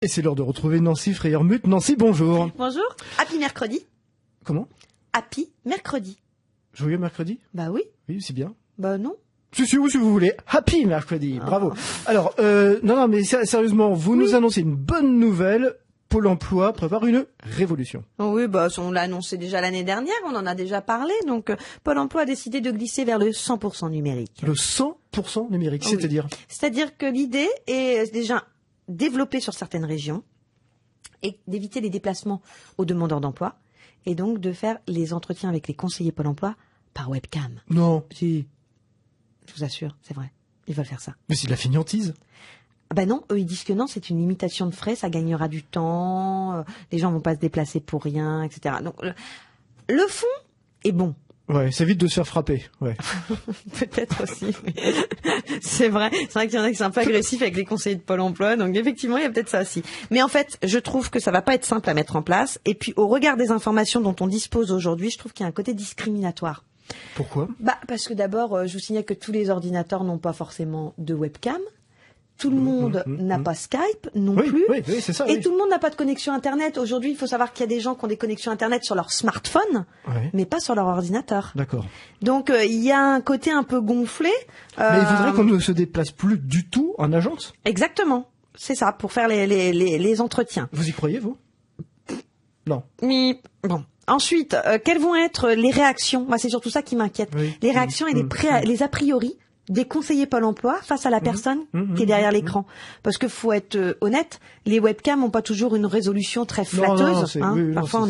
Et c'est l'heure de retrouver Nancy Freyermuth. Nancy, bonjour. Bonjour. Happy mercredi. Comment? Happy mercredi. Joyeux mercredi? Bah oui. Oui, c'est bien. Bah non. Si vous voulez. Happy mercredi. Bravo. Alors, non, mais sérieusement, vous nous annoncez une bonne nouvelle. Pôle emploi prépare une révolution. Oui, bah on l'a annoncé déjà l'année dernière, on en a déjà parlé. Donc Pôle emploi a décidé de glisser vers le 100% numérique. Le 100% numérique, Oui. c'est-à-dire? C'est-à-dire que l'idée est déjà développée sur certaines régions et d'éviter les déplacements aux demandeurs d'emploi et donc de faire les entretiens avec les conseillers Pôle emploi par webcam. Non. Si. Je vous assure, c'est vrai. Ils veulent faire ça. Mais c'est de la fainéantise. Ben non, eux ils disent que non, c'est une limitation de frais, ça gagnera du temps, les gens vont pas se déplacer pour rien, etc. Donc le fond est bon. Ouais, c'est vite de se faire frapper. Ouais. Peut-être aussi. Mais c'est vrai qu'il y en a qui sont un peu agressifs avec les conseillers de Pôle emploi, donc effectivement il y a peut-être ça aussi. Mais en fait, je trouve que ça va pas être simple à mettre en place. Et puis au regard des informations dont on dispose aujourd'hui, je trouve qu'il y a un côté discriminatoire. Pourquoi? Bah parce que d'abord, je vous signale que tous les ordinateurs n'ont pas forcément de webcam. Tout le monde n'a pas Skype non plus. Oui, c'est ça. Et tout le monde n'a pas de connexion Internet. Aujourd'hui, il faut savoir qu'il y a des gens qui ont des connexions Internet sur leur smartphone, mais pas sur leur ordinateur. D'accord. Donc, il y a un côté un peu gonflé. Mais il faudrait qu'on ne se déplace plus du tout en agence. Exactement. C'est ça, pour faire les entretiens. Vous y croyez, vous? Non. Mais, bon. Ensuite, quelles vont être les réactions? Moi, c'est surtout ça qui m'inquiète. Oui. Les réactions et les a priori des conseillers Pôle emploi face à la personne qui est derrière l'écran. Parce que faut être honnête, les webcams n'ont pas toujours une résolution très flatteuse. Parfois,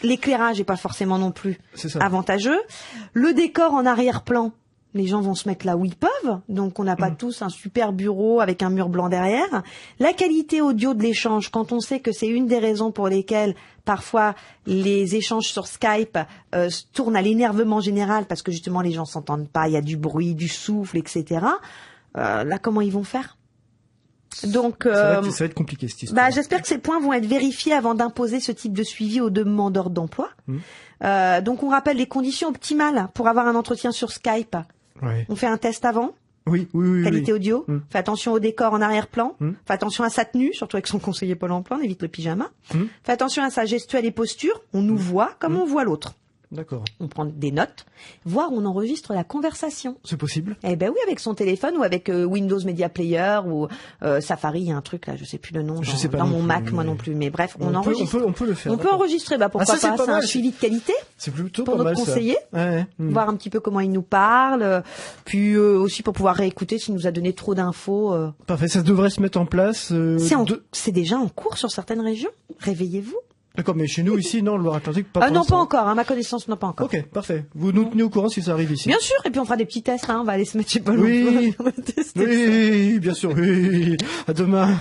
l'éclairage est pas forcément non plus avantageux. Le décor en arrière-plan, les gens vont se mettre là où ils peuvent. Donc, on n'a pas tous un super bureau avec un mur blanc derrière. La qualité audio de l'échange, quand on sait que c'est une des raisons pour lesquelles parfois les échanges sur Skype tournent à l'énervement général parce que justement les gens s'entendent pas, il y a du bruit, du souffle, etc. Là, comment ils vont faire? Donc, ça va être compliqué cette histoire. J'espère que ces points vont être vérifiés avant d'imposer ce type de suivi aux demandeurs d'emploi. Donc, on rappelle les conditions optimales pour avoir un entretien sur Skype. Ouais. On fait un test avant. Oui. Qualité audio. Fait attention au décor en arrière-plan. Fait attention à sa tenue, surtout avec son conseiller Pôle emploi, on évite le pyjama. Fait attention à sa gestuelle et posture. On nous voit comme on voit l'autre. D'accord. On prend des notes, voire on enregistre la conversation. C'est possible? Eh ben oui, avec son téléphone ou avec Windows Media Player ou Safari, il y a un truc là, je sais plus le nom, dans mon Mac, moi non plus. Mais bref, on enregistre. On peut le faire. On peut enregistrer, pourquoi pas, c'est un suivi de qualité. C'est plutôt pour pas mal, notre conseiller, ça. voir un petit peu comment il nous parle, puis aussi pour pouvoir réécouter s'il nous a donné trop d'infos. Parfait, ça devrait se mettre en place. C'est déjà en cours sur certaines régions. Réveillez-vous. D'accord, mais chez nous ici, non, Loire-Atlantique, pas. Non, pas encore. À ma connaissance, non, pas encore. Ok, parfait. Vous nous tenez au courant si ça arrive ici. Bien sûr, et puis on fera des petits tests. On va aller se mettre chez Pôle emploi. Oui, bien sûr. Oui. À demain.